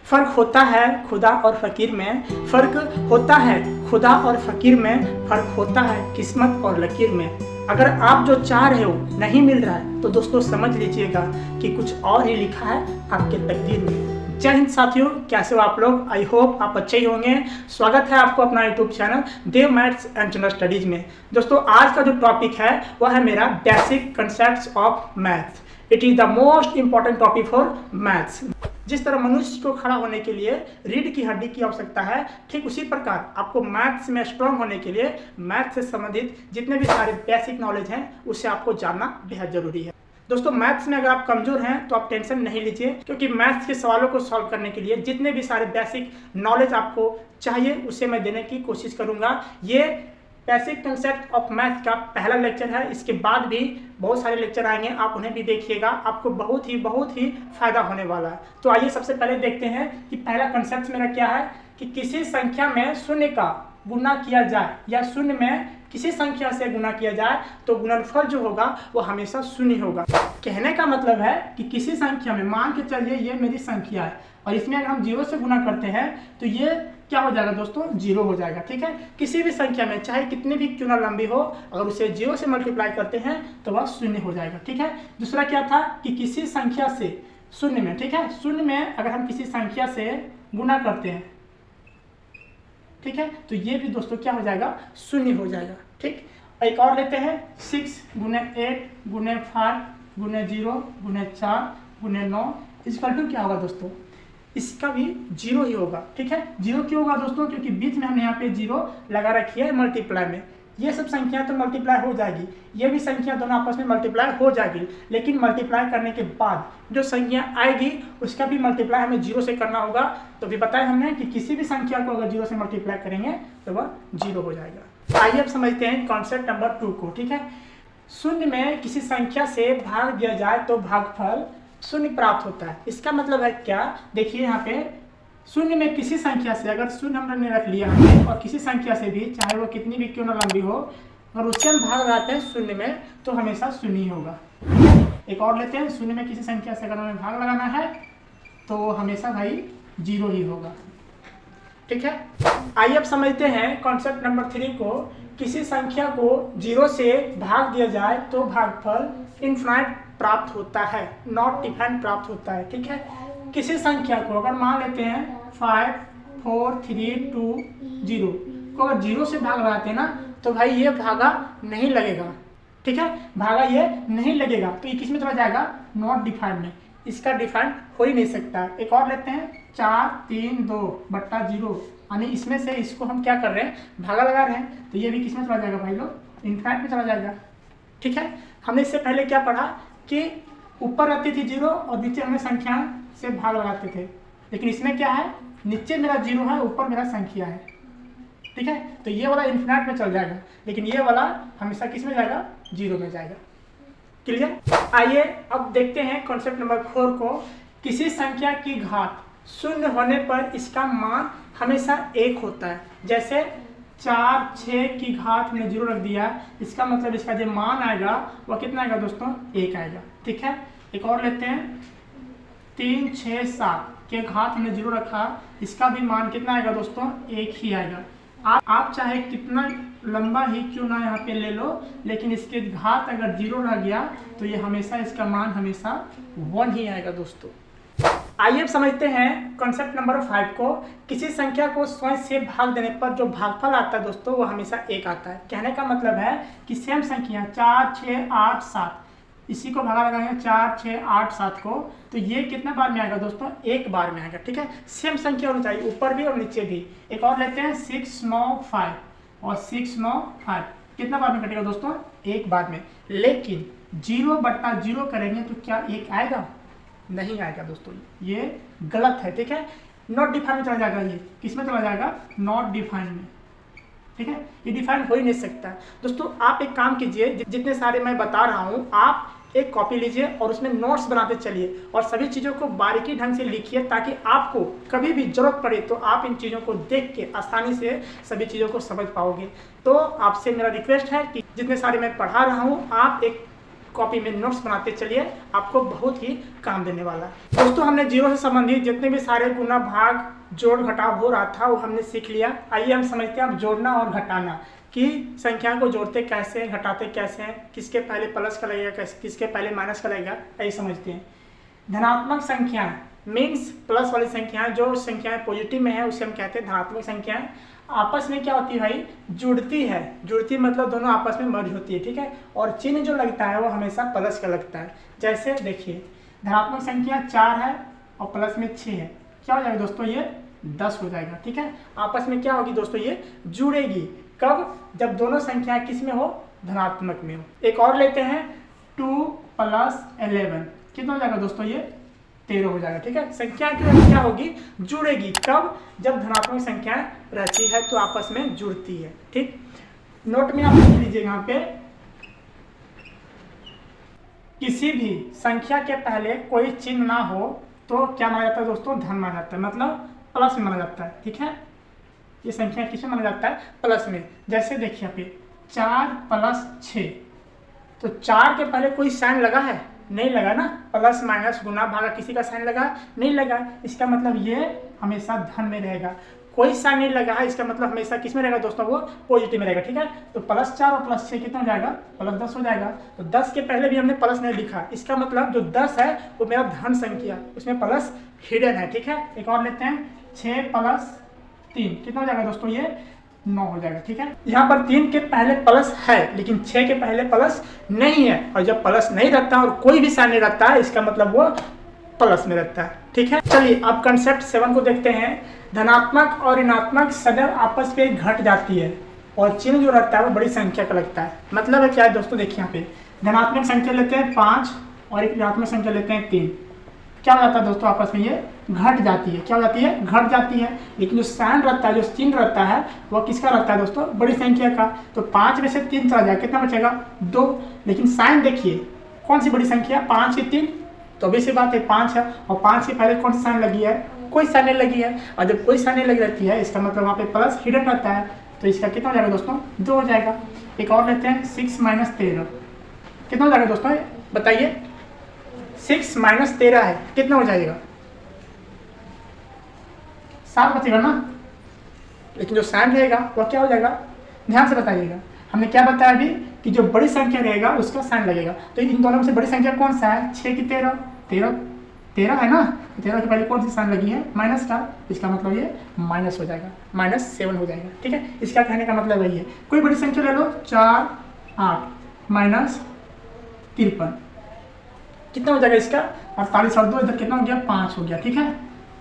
फ़र्क होता है खुदा और फ़कीर में, फ़र्क होता है खुदा और फ़कीर में, फ़र्क होता है किस्मत और लकीर में। अगर आप जो चाह रहे हो नहीं मिल रहा है तो दोस्तों समझ लीजिएगा कि कुछ और ही लिखा है आपके तकदीर में। जय हिंद साथियों, कैसे हो आप लोग? आई होप आप अच्छे ही होंगे। स्वागत है आपको अपना YouTube channel Dev maths and general studies में। दोस्तों आज का जो टॉपिक है वह है मेरा basic concepts of maths. It is the most important topic for maths. जिस तरह मनुष्य को खड़ा होने के लिए रीढ़ की हड्डी की आवश्यकता है, ठीक उसी प्रकार आपको मैथ्स में स्ट्रांग होने के लिए मैथ्स से संबंधित जितने भी सारे बेसिक नॉलेज हैं उसे आपको जानना बेहद जरूरी है। दोस्तों मैथ्स में अगर आप कमजोर हैं तो आप टेंशन नहीं लीजिए, क्योंकि मैथ्स के सवालों को सॉल्व करने के लिए जितने भी सारे बेसिक नॉलेज आपको चाहिए उसे मैं देने की कोशिश करूंगा। ये बेसिक कंसेप्ट ऑफ मैथ्स का पहला लेक्चर है। इसके बाद भी बहुत सारे लेक्चर आएंगे, आप उन्हें भी देखिएगा, आपको बहुत ही फायदा होने वाला है। तो आइए सबसे पहले देखते हैं कि पहला कंसेप्ट मेरा क्या है कि किसी संख्या में शून्य का गुना किया जाए या शून्य में किसी संख्या से गुना किया जाए तो गुणनफल जो होगा वो हमेशा शून्य होगा। कहने का मतलब है कि किसी संख्या में, मान के चलिए ये मेरी संख्या है और इसमें अगर हम जीरो से गुना करते हैं तो ये क्या हो जाएगा दोस्तों? जीरो हो जाएगा। ठीक है, किसी भी संख्या में चाहे कितनी भी क्यों ना लंबी हो, अगर उसे जीरो से मल्टीप्लाई करते हैं तो वह शून्य हो जाएगा। ठीक है, दूसरा क्या था कि किसी संख्या से शून्य में, ठीक है, शून्य में अगर हम किसी संख्या से गुना करते हैं, ठीक है, तो ये भी दोस्तों क्या हो जाएगा? शून्य हो जाएगा। ठीक, एक और लेते हैं 6 गुने 8 गुने 5 गुने 0 गुने 4 गुने 9 इक्वल टू क्या होगा दोस्तों? इसका भी जीरो ही होगा। ठीक है, जीरो क्यों होगा दोस्तों? क्योंकि बीच में हमने यहाँ पे जीरो लगा रखी है मल्टीप्लाई में। ये सब संख्या तो मल्टीप्लाई हो जाएगी, ये भी संख्या दोनों आपस में मल्टीप्लाई हो जाएगी, लेकिन मल्टीप्लाई करने के बाद जो संख्या आएगी उसका भी मल्टीप्लाई हमें जीरो से करना होगा। तो भी बताया हमने कि किसी भी संख्या को अगर जीरो से मल्टीप्लाई करेंगे तो वह जीरो हो जाएगा। आइए अब समझते हैं कॉन्सेप्ट नंबर 2 को। ठीक है, शून्य में किसी संख्या से भाग दिया जाए तो भागफल शून्य प्राप्त होता है। इसका मतलब है क्या? देखिए यहाँ पे शून्य में किसी संख्या से, अगर शून्य हमने रख लिया है और किसी संख्या से भी चाहे वो कितनी भी क्यों ना लंबी हो, अगर उससे हम भाग लगाते हैं शून्य में तो हमेशा शून्य ही होगा। एक और लेते हैं, शून्य में किसी संख्या से अगर हमें भाग लगाना है तो हमेशा भाई जीरो ही होगा। ठीक है, आइए अब समझते हैं कॉन्सेप्ट नंबर 3 को। किसी संख्या को जीरो से भाग दिया जाए तो भागफल इनफाइनाइट प्राप्त होता है, नॉट डिफाइंड प्राप्त होता है। ठीक है, किसी संख्या को अगर मान लेते हैं 5 4 3 2 0 को अगर जीरो से भाग लगाते हैं ना तो भाई ये भागा नहीं लगेगा। ठीक है, भागा ये नहीं लगेगा, तो ये किस में चला जाएगा? नॉट डिफाइंड में। इसका डिफाइंड हो ही नहीं सकता। एक और लेते हैं 4 3 2 बट्टा 0, यानी इसमें से इसको हम क्या कर रहे हैं? भागा लगा रहे हैं, तो ये भी किस में चला जाएगा भाई लोग? इनफाइनाइट में चला जाएगा। ठीक है, हमने इससे पहले क्या पढ़ा कि ऊपर रहती थी जीरो और नीचे हमें संख्या से भाग लगाते थे, लेकिन इसमें क्या है? नीचे मेरा जीरो है, ऊपर मेरा संख्या है। ठीक है, तो ये वाला इनफिनिट में चल जाएगा, लेकिन ये वाला हमेशा किस में जाएगा? जीरो में जाएगा। क्लियर? आइए अब देखते हैं कॉन्सेप्ट नंबर 4 को। किसी संख्या की घात शून्य होने पर इसका मान हमेशा 1 होता है। जैसे 4 6 की घात हमने जीरो रख दिया, इसका मतलब इसका जो मान आएगा वह कितना आएगा दोस्तों? 1 आएगा। ठीक है, एक और लेते हैं 3 6 7 के घात हमने जीरो रखा, इसका भी मान कितना आएगा दोस्तों? 1 ही आएगा। आप चाहे कितना लंबा ही क्यों ना यहाँ पे ले लो, लेकिन इसके घात अगर जीरो रह गया तो ये हमेशा इसका मान हमेशा 1 ही आएगा दोस्तों। आइए अब समझते हैं कॉन्सेप्ट नंबर 5 को। किसी संख्या को स्वयं से भाग देने पर जो भागफल आता है दोस्तों वो हमेशा 1 आता है। कहने का मतलब है कि सेम संख्या 4 6 8 7, इसी को भागा लगाएंगे 4 6 8 7 को, तो ये कितना बार में आएगा दोस्तों? 1 बार में आएगा। ठीक है, सेम संख्या होनी चाहिए, ऊपर भी और नीचे भी। एक और लेते हैं 6 9 5 और 6 9 5, कितना बार में कटेगा दोस्तों? 1 बार में। लेकिन 0 बट्टा 0 करेंगे तो क्या 1 आएगा? नहीं आएगा दोस्तों, ये गलत है। ठीक है, नॉट डिफाइंड में चला जाएगा। ये किस में चला जाएगा? नॉट डिफाइंड में। ठीक है, ये डिफाइंड हो ही नहीं सकता दोस्तों। आप एक काम कीजिए, जितने सारे मैं बता रहा हूँ आप एक कॉपी लीजिए और उसमें नोट्स बनाते चलिए और सभी चीज़ों को बारीकी ढंग से लिखिए, ताकि आपको कभी भी जरूरत पड़े तो आप इन चीज़ों को देख के आसानी से सभी चीज़ों को समझ पाओगे। तो आपसे मेरा रिक्वेस्ट है कि जितने सारे मैं पढ़ा रहा हूँ आप एक कॉपी में नोट्स बनाते चलिए, आपको बहुत ही काम देने वाला है। दोस्तों हमने जीरो से संबंधित जितने भी सारे गुना भाग जोड़ घटाव हो रहा था वो हमने सीख लिया। आइए हम समझते हैं अब जोड़ना और घटाना कि संख्या को जोड़ते कैसे हैं, घटाते कैसे हैं, किसके पहले प्लस का लगेगा, किसके पहले माइनस का लगेगा, आइए समझते हैं। धनात्मक संख्या मीन्स प्लस वाली संख्याएं, जो संख्याएं पॉजिटिव में है उसे हम कहते हैं धनात्मक संख्याएं। आपस में क्या होती है भाई, जुड़ती है। जुड़ती मतलब दोनों आपस में मर्ज होती है, ठीक है। और चिन्ह जो लगता है वो हमेशा प्लस का लगता है। जैसे देखिए धनात्मक संख्या 4 है और प्लस में 6 है, क्या हो जाएगा दोस्तों, ये 10 हो जाएगा, ठीक है। आपस में क्या होगी दोस्तों, ये जुड़ेगी। कब, जब दोनों संख्याएं किस में हो, धनात्मक में हो। एक और लेते हैं 2 + 11, कितना हो जाएगा दोस्तों, ये 13 हो जाएगा, ठीक है। संख्या क्या होगी, जुड़ेगी। कब, जब धनात्मक संख्याएं रहती है तो आपस में जुड़ती है, ठीक। नोट में आप लिख लीजिए यहाँ पे, किसी भी संख्या के पहले कोई चिन्ह ना हो तो क्या माना जाता है दोस्तों, धन माना जाता है, मतलब प्लस में माना जाता है, ठीक है। ये संख्या किसमें माना जाता है, प्लस में। जैसे देखिए यहाँ पे 4 + 6, तो 4 के पहले कोई साइन लगा है, नहीं लगा ना। प्लस माइनस गुना भागा किसी का साइन लगा, नहीं लगा। इसका मतलब ये हमेशा धन में रहेगा। कोई साइन नहीं लगा है, इसका मतलब हमेशा किस में रहेगा दोस्तों, वो पॉजिटिव में रहेगा, ठीक है। तो +4 और +6 कितना हो जाएगा, +10 हो जाएगा। तो 10 के पहले भी हमने प्लस नहीं लिखा, इसका मतलब जो 10 है वो मेरा धन संख्या, उसमें प्लस हिडन है, ठीक है। एक और लेते हैं 6 + 3, कितना हो जाएगा दोस्तों, ये 9 हो जाएगा, ठीक है। यहाँ पर 3 के पहले प्लस है लेकिन 6 के पहले प्लस नहीं है, और जब प्लस नहीं रहता और कोई भी साइन नहीं रहता है इसका मतलब वो प्लस में रहता है, ठीक है। चलिए अब कंसेप्ट 7 को देखते हैं। धनात्मक और ऋणात्मक सदैव आपस में घट जाती है और चिन्ह जो रहता है वो बड़ी संख्या का लगता है। मतलब है क्या है दोस्तों, देखिए यहाँ पे धनात्मक संख्या लेते हैं 5 और एक ऋणात्मक संख्या लेते हैं 3, क्या हो जाता है दोस्तों, आपस में ये घट जाती है। क्या हो जाती है, घट जाती है। लेकिन जो साइन रहता है, जो चिन्ह रहता है वो किसका रहता है दोस्तों, बड़ी संख्या का। तो 5 में से 3 चला जाए, कितना बचेगा, 2। लेकिन साइन देखिए कौन सी बड़ी संख्या, 5 की 3, तो अभी सी बात है 5 है, और 5 के पहले कौन सी साइन लगी है, कोई साइन नहीं लगी है। और जब कोई साइन नहीं लगी रहती है इसका मतलब वहाँ पे प्लस हिडन रहता है, तो इसका कितना हो जाएगा दोस्तों, 2 हो जाएगा। एक और लेते हैं 6 - 13, कितना हो जाएगा दोस्तों, बताइए। 6 - 13 है, कितना हो जाएगा, 7 बचेगा ना। लेकिन जो साइन रहेगा वह क्या हो जाएगा, ध्यान से बताइएगा। हमने क्या बताया अभी कि जो बड़ी संख्या रहेगा उसका साइन लगेगा। तो इन दोनों में से बड़ी संख्या कौन सा है, 6 की 13 है ना। 13 के पहले कौन सी साइन लगी है, माइनस का, इसका मतलब ये माइनस हो जाएगा, -7 हो जाएगा, ठीक है। इसका कहने का मतलब वही है। कोई बड़ी संख्या ले लो, 4 8 -53, कितना हो जाएगा इसका, 48 और 2 इधर कितना हो गया, 5 हो गया, ठीक है,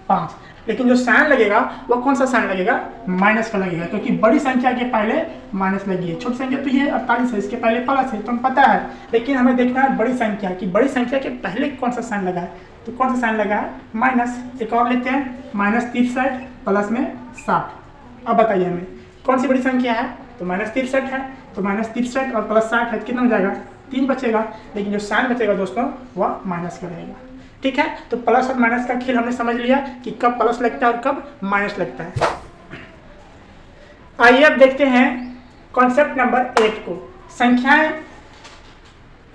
5। लेकिन जो साइन लगेगा वो कौन सा साइन लगेगा, माइनस का लगेगा, क्योंकि बड़ी संख्या के पहले माइनस लगी है। छोटी संख्या तो ये 48 है, इसके पहले प्लस है, तो हम पता है। लेकिन हमें देखना है बड़ी संख्या की, बड़ी संख्या के पहले कौन सा साइन लगा है, तो कौन सा साइन लगा है, माइनस। एक और लेते हैं -63 प्लस में 60। अब बताइए हमें कौन सी बड़ी संख्या है, तो -63 है, तो -63 और +60 है, कितना हो जाएगा, 3 बचेगा। लेकिन जो साइन बचेगा दोस्तों वह माइनस का रहेगा, ठीक है। तो प्लस और माइनस का खेल हमने समझ लिया कि कब प्लस लगता है और कब माइनस लगता है। आइए अब देखते हैं कॉन्सेप्ट नंबर 8 को। संख्याएं,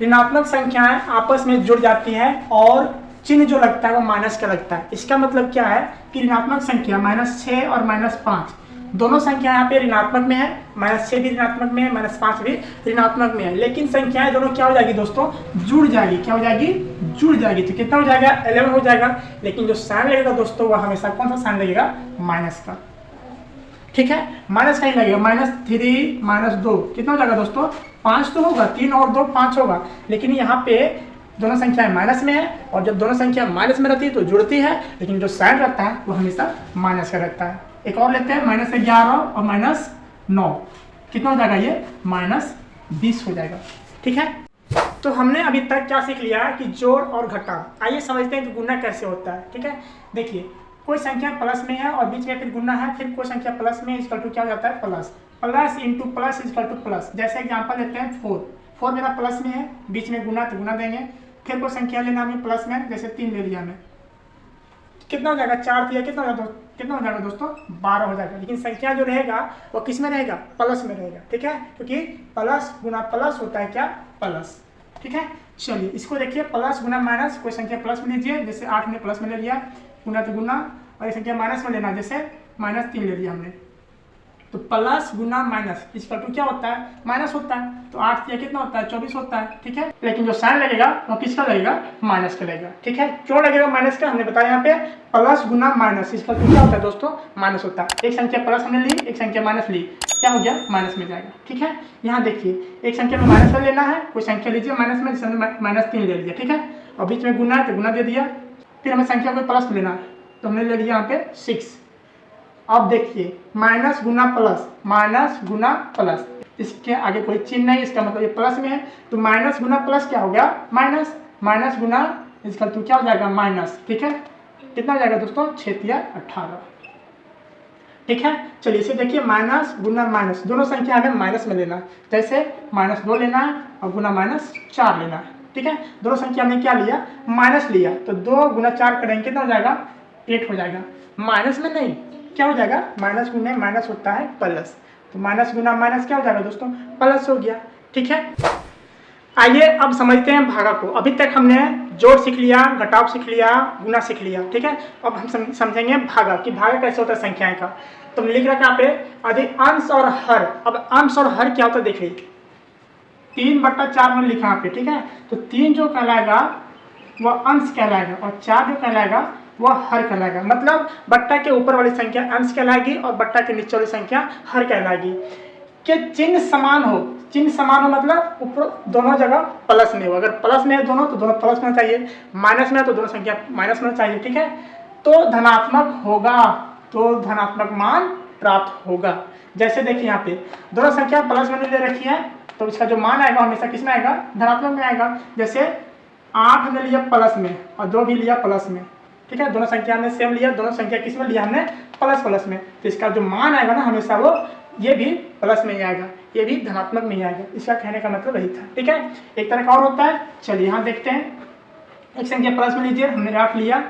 ऋणात्मक संख्याएं आपस में जुड़ जाती हैं और चिन्ह जो लगता है वो माइनस का लगता है। इसका मतलब क्या है कि ऋणात्मक संख्या -6 और -5 दोनों संख्या यहाँ पे ऋणात्मक में है, -6 भी ऋणात्मक में है, -5 भी ऋणात्मक में है। लेकिन संख्याएं दोनों क्या हो जाएगी दोस्तों, जुड़ जाएगी। क्या हो जाएगी, जुड़ जाएगी। तो कितना हो जाएगा, 11 हो जाएगा। लेकिन जो साइन लगेगा दोस्तों वह हमेशा कौन सा साइन लगेगा, माइनस का, ठीक है। माइनस का ही लगेगा, -3 - 2 कितना हो जाएगा दोस्तों, 5 तो होगा, 3 और 2 5 होगा। लेकिन यहाँ पे दोनों संख्याएं माइनस में है, और जब दोनों संख्या माइनस में रहती है तो जुड़ती है, लेकिन जो साइन रहता है वो हमेशा माइनस का रहता है। एक और लेते हैं -11 और -9, कितना हो जाएगा, ये -20 हो जाएगा, ठीक है। तो हमने अभी तक क्या सीख लिया कि जोड़ और घटाव। आइए समझते हैं कि गुना कैसे होता है, ठीक है। देखिए कोई संख्या प्लस में है और बीच में फिर गुना है, फिर कोई संख्या प्लस में इक्वल टू क्या हो जाता है, plus into plus equal two plus. जैसे एग्जांपल लेते हैं 4 मेरा प्लस में है, बीच में गुना तो गुना देंगे। फिर कोई संख्या लेना हमें प्लस में, जैसे 3 ले लिया हमें, कितना हो जाएगा, 4 दिया, कितना हो जाएगा दोस्तों, 12 हो जाएगा। लेकिन संख्या जो रहेगा वो किस में रहेगा, प्लस में रहेगा, ठीक है। क्योंकि प्लस गुना प्लस होता है क्या, प्लस, ठीक है। चलिए इसको देखिए, प्लस गुना माइनस, कोई संख्या प्लस में लीजिए, जैसे 8 ने प्लस में ले लिया, गुना तो गुना, और ये संख्या माइनस में लेना, जैसे -3 ले लिया हमने। तो प्लस गुना माइनस इसका टू क्या होता है, माइनस होता है। तो 8 या कितना होता है, 24 होता है, ठीक है। लेकिन जो साइन लगेगा वो किसका लगेगा, माइनस का लगेगा, ठीक है। क्यों लगेगा माइनस का, हमने बताया यहाँ पे प्लस गुना माइनस, इसका टू क्या होता है दोस्तों, माइनस होता है। एक संख्या प्लस हमने ली, एक संख्या माइनस ली, क्या हो गया, माइनस में जाएगा, ठीक है। यहाँ देखिए एक संख्या में माइनस में लेना है, कोई संख्या लीजिए माइनस में, जैसे -3 ले लिया, ठीक है। और बीच में गुना है तो गुना दे दिया, फिर हमें संख्या को प्लस लेना है तो हमने ले लिया यहाँ पे 6। अब देखिए माइनस गुना प्लस, माइनस गुना प्लस, इसके आगे कोई चिन्ह नहीं, इसका मतलब ये प्लस में है, तो माइनस गुना प्लस क्या हो गया, माइनस, माइनस गुना इसका तो क्या हो जाएगा, माइनस, ठीक है। कितना हो जाएगा दोस्तों, 6 या 18, ठीक है। चलिए इसे देखिए, माइनस गुना माइनस, दोनों संख्या हमें माइनस में लेना है, जैसे -2 लेना है और गुना -4 लेना है, ठीक है। दोनों संख्या हमने क्या लिया, माइनस लिया, तो 2 गुना 4 करेंगे कितना हो जाएगा, 8 हो जाएगा। माइनस में नहीं, क्या हो जाएगा, माइनस गुना माइनस होता है प्लस, तो माइनस गुना माइनस क्या हो जाएगा दोस्तों, प्लस हो गया, ठीक है। आइए अब समझते हैं भागा को। अभी तक हमने जोड़ सीख लिया, घटाव सीख लिया, गुना सीख लिया, ठीक है। अब हम समझेंगे भागा कि भागा कैसे होता है संख्याएं का। तो लिख रखा यहाँ पे अधिक अंश और हर। अब अंश और हर क्या होता है देखिए, 3/4 में लिखा यहाँ पे, ठीक है। तो 3 जो कहलाएगा वह अंश कहलाएगा और 4 जो कहलाएगा वह हर कहलाएगा। मतलब बट्टा के ऊपर वाली संख्या अंश कहलाएगी और बट्टा के नीचे वाली संख्या हर कहलाएगी। कि चिन्ह समान हो, चिन्ह समान हो मतलब ऊपर दोनों जगह प्लस में हो, अगर प्लस में है दोनों तो दोनों प्लस में होना चाहिए, माइनस में है तो दोनों संख्या माइनस में होना चाहिए, ठीक है। तो धनात्मक होगा, तो धनात्मक मान प्राप्त होगा। जैसे देखिए यहाँ पे दोनों संख्या प्लस में ले रखी है, तो इसका जो मान आएगा हमेशा किस में आएगा, धनात्मक में आएगा। जैसे 8 हमने लिया प्लस में और 2 भी लिया प्लस में, ठीक है। दोनों संख्या हमने सेम लिया, दोनों संख्या किस में लिया हमने, प्लस में, तो इसका जो मान आएगा ना हमेशा वो ये भी प्लस में ही आएगा, ये भी धनात्मक में ही आएगा। इसका कहने का मतलब यही था, ठीक है। एक तरह का और होता है, चलिए यहाँ देखते हैं। एक संख्या प्लस में लीजिए, हमने 8 लिया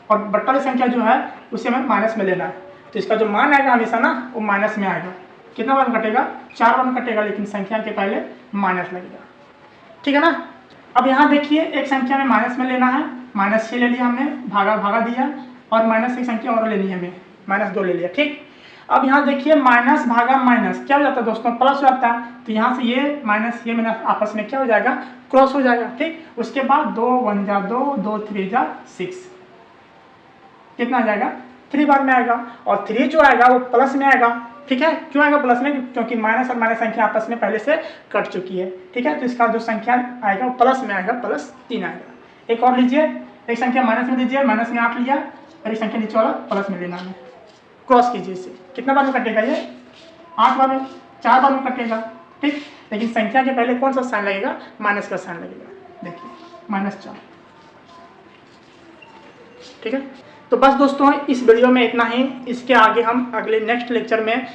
और बट्टा वाली संख्या जो है उसे हमें माइनस में लेना है, तो इसका जो मान आएगा हमेशा ना वो माइनस में आएगा। कितना वन कटेगा, 4 वन कटेगा, लेकिन संख्या के पहले माइनस लगेगा, ठीक है ना। अब यहाँ देखिए एक संख्या में माइनस में लेना है, -6 ले लिया हमने, भागा दिया, और माइनस एक संख्या और ले ली हमें, -2 ले लिया, ठीक। अब यहाँ देखिए माइनस भागा माइनस क्या हो जाता है दोस्तों, प्लस हो जाता है। तो यहाँ से ये माइनस ये माइनस आपस में क्या हो जाएगा, क्रॉस हो जाएगा, ठीक। उसके बाद 2 1 जा 2, 2 3 जा 6, कितना आ जाएगा, 3 बार में आएगा। और 3 जो आएगा वो प्लस में आएगा, ठीक है। क्यों आएगा प्लस में, क्योंकि माइनस और माइनस संख्या आपस में पहले से कट चुकी है, ठीक है। तो इसका जो संख्या आएगा वो प्लस में आएगा, +3 आएगा। एक और लीजिए, एक संख्या माइनस में लीजिए, माइनस में 8 लिया और एक संख्या नीचे वाला प्लस में लेना है, क्रॉस कीजिए इसे, कितना बार में कटेगा ये, 8 बार में, 4 बार में कटेगा, ठीक। लेकिन संख्या के पहले कौन सा साइन लगेगा, माइनस का साइन लगेगा, देखिए -4, ठीक है। तो बस दोस्तों इस वीडियो में इतना ही। इसके आगे हम अगले नेक्स्ट लेक्चर में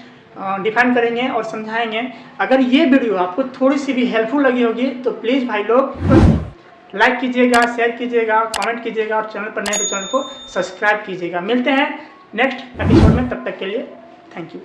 डिफाइन करेंगे और समझाएंगे। अगर ये वीडियो आपको थोड़ी सी भी हेल्पफुल लगी होगी तो प्लीज़ भाई लोग लाइक कीजिएगा, शेयर कीजिएगा, कमेंट कीजिएगा, और चैनल पर नए तो चैनल को सब्सक्राइब कीजिएगा। मिलते हैं नेक्स्ट एपिसोड में, तब तक के लिए थैंक यू।